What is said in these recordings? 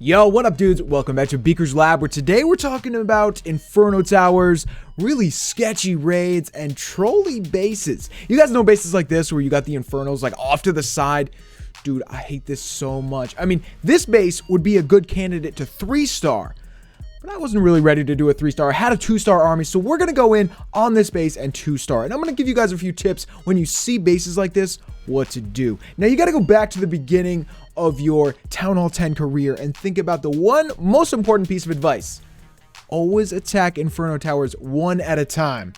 Yo, what up dudes? Welcome back to Beaker's Lab, where today we're talking about Inferno Towers, really sketchy raids, and trolley bases. You guys know bases like this where you got the Infernos like off to the side. Dude, I hate this so much. I mean, this base would be a good candidate to 3-star, but I wasn't really ready to do a 3-star. I had a 2-star army, so we're gonna go in on this base and 2-star. And I'm gonna give you guys a few tips when you see bases like this, what to do. Now you gotta go back to the beginning of your Town Hall 10 career and think about the one most important piece of advice. Always attack Inferno Towers one at a time.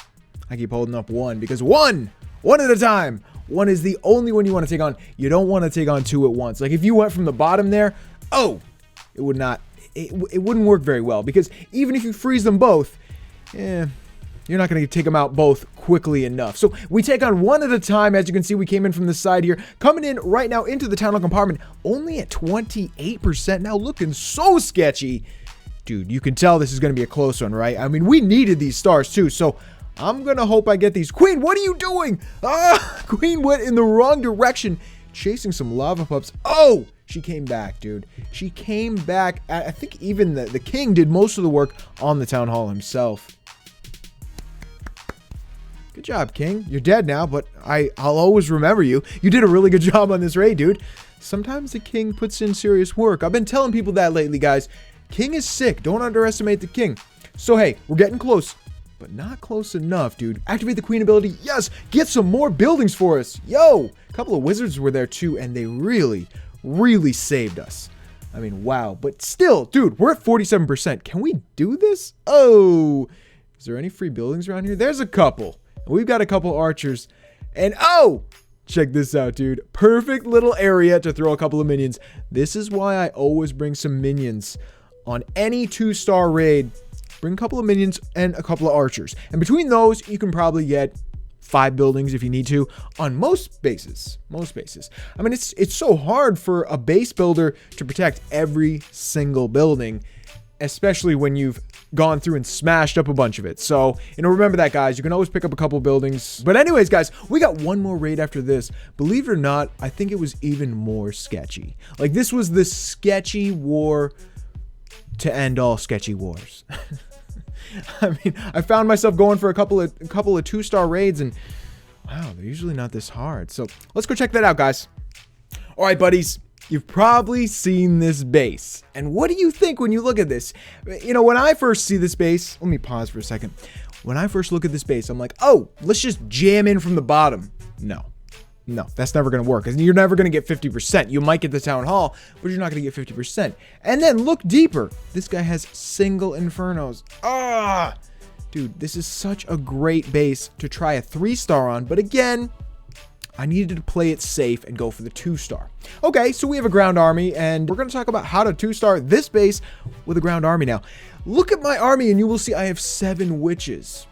I keep holding up one because one at a time. One is the only one you want to take on. You don't want to take on two at once. Like if you went from the bottom there, it wouldn't work very well, because even if you freeze them both, you're not going to take them out both quickly enough. So we take on one at a time. As you can see, we came in from the side here, coming in right now into the Town Hall compartment, only at 28%. Now looking so sketchy. Dude, you can tell this is going to be a close one, right? I mean, we needed these stars too, so I'm going to hope I get these. Queen, what are you doing? Queen went in the wrong direction, chasing some lava pups. Oh, she came back, dude. She came back. I think even the king did most of the work on the Town Hall himself. Good job, King. You're dead now, but I'll always remember you. You did a really good job on this raid, dude. Sometimes the king puts in serious work. I've been telling people that lately, guys. King is sick. Don't underestimate the king. So, hey, we're getting close, but not close enough, dude. Activate the queen ability. Yes, get some more buildings for us. Yo, a couple of wizards were there too, and they really saved us. I mean, wow. But still, dude, we're at 47%. Can we do this? Oh, is there any free buildings around here? There's a couple. We've got a couple archers, and check this out, dude. Perfect little area to throw a couple of minions. This is why I always bring some minions on any 2-star raid. Bring a couple of minions and a couple of archers, and between those you can probably get 5 buildings if you need to on most bases. I mean, it's so hard for a base builder to protect every single building, especially when you've gone through and smashed up a bunch of it. So, remember that, guys. You can always pick up a couple buildings. But anyways, guys, we got one more raid after this. Believe it or not, I think it was even more sketchy. Like, this was the sketchy war to end all sketchy wars. I mean, I found myself going for a couple of 2-star raids, and wow, they're usually not this hard. So, let's go check that out, guys. All right, buddies. You've probably seen this base. And what do you think when you look at this? When I first see this base, let me pause for a second. When I first look at this base, I'm like, let's just jam in from the bottom. No, that's never going to work. You're never going to get 50%. You might get the Town Hall, but you're not going to get 50%. And then look deeper. This guy has single Infernos. Dude, this is such a great base to try a 3-star on. But again, I needed to play it safe and go for the 2-star. Okay, so we have a ground army, and we're going to talk about how to 2-star this base with a ground army now. Look at my army, and you will see I have 7 witches.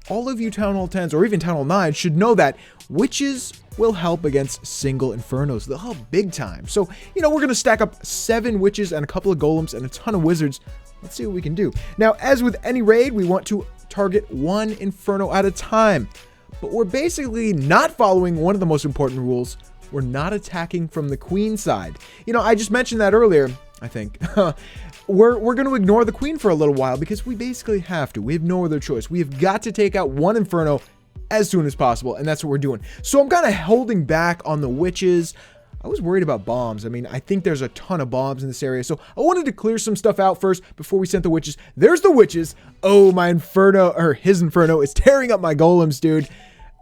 All of you Town Hall 10s, or even Town Hall 9s, should know that witches will help against single Infernos. They'll help big time. So, we're going to stack up 7 witches and a couple of golems and a ton of wizards. Let's see what we can do. Now, as with any raid, we want to target 1 Inferno at a time. But we're basically not following one of the most important rules. We're not attacking from the queen side. I just mentioned that earlier, I think. We're going to ignore the queen for a little while because we basically have to. We have no other choice. We have got to take out 1 Inferno as soon as possible, and that's what we're doing. So I'm kind of holding back on the witches. I was worried about bombs. I mean, I think there's a ton of bombs in this area, so I wanted to clear some stuff out first before we sent the witches. There's the witches. Oh, my Inferno, or his Inferno, is tearing up my golems, dude.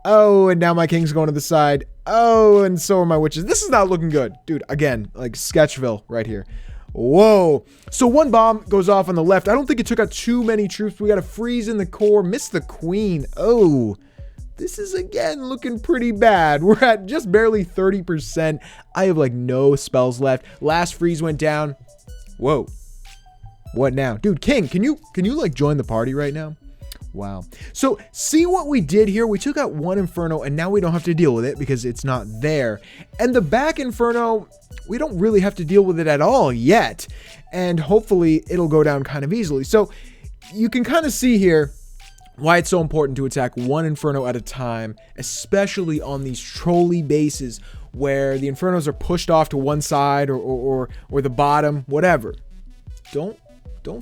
Oh, and now my king's going to the side. Oh, and so are my witches. This is not looking good. Dude, again, like Sketchville right here. Whoa. So 1 bomb goes off on the left. I don't think it took out too many troops. We got to freeze in the core. Miss the queen. Oh, this is, again, looking pretty bad. We're at just barely 30%. I have, like, no spells left. Last freeze went down. Whoa. What now? Dude, King, can you like, join the party right now? Wow. So see what we did here? We took out 1 Inferno, and now we don't have to deal with it because it's not there. And the back Inferno, we don't really have to deal with it at all yet. And hopefully it'll go down kind of easily. So you can kind of see here, why it's so important to attack one Inferno at a time, especially on these trolley bases where the Infernos are pushed off to one side or the bottom, whatever. Don't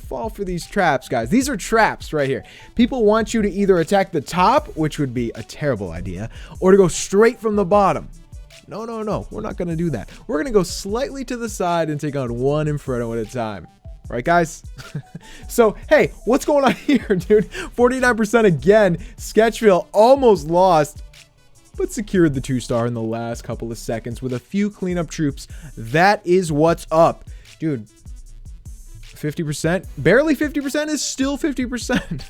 fall for these traps, guys. These are traps right here. People want you to either attack the top, which would be a terrible idea, or to go straight from the bottom. No, no, no. We're not going to do that. We're going to go slightly to the side and take on one Inferno at a time. Right, guys? So, hey, what's going on here, dude? 49% again. Sketchville almost lost, but secured the 2-star in the last couple of seconds with a few cleanup troops. That is what's up. Dude, 50%, barely 50% is still 50%.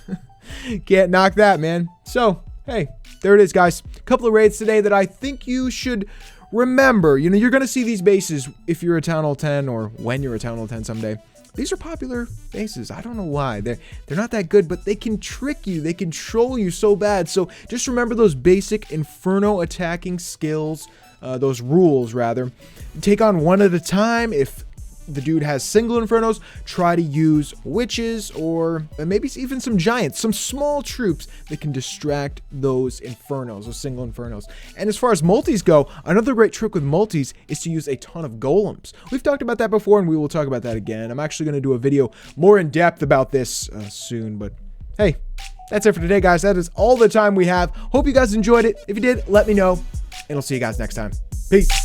Can't knock that, man. So, hey, there it is, guys. A couple of raids today that I think you should remember. You know, you're going to see these bases if you're a Town Hall 10 or when you're a Town Hall 10 someday. These are popular bases. I don't know why. They're not that good, but they can trick you. They can troll you so bad. So just remember those basic Inferno attacking skills, those rules, rather. Take on one at a time. If the dude has single Infernos, try to use witches or maybe even some giants, some small troops that can distract those Infernos, those single Infernos. And as far as multis go, another great trick with multis is to use a ton of golems. We've talked about that before and we will talk about that again. I'm actually going to do a video more in depth about this soon, but hey, that's it for today, guys. That is all the time we have. Hope you guys enjoyed it. If you did, let me know, and I'll see you guys next time. Peace.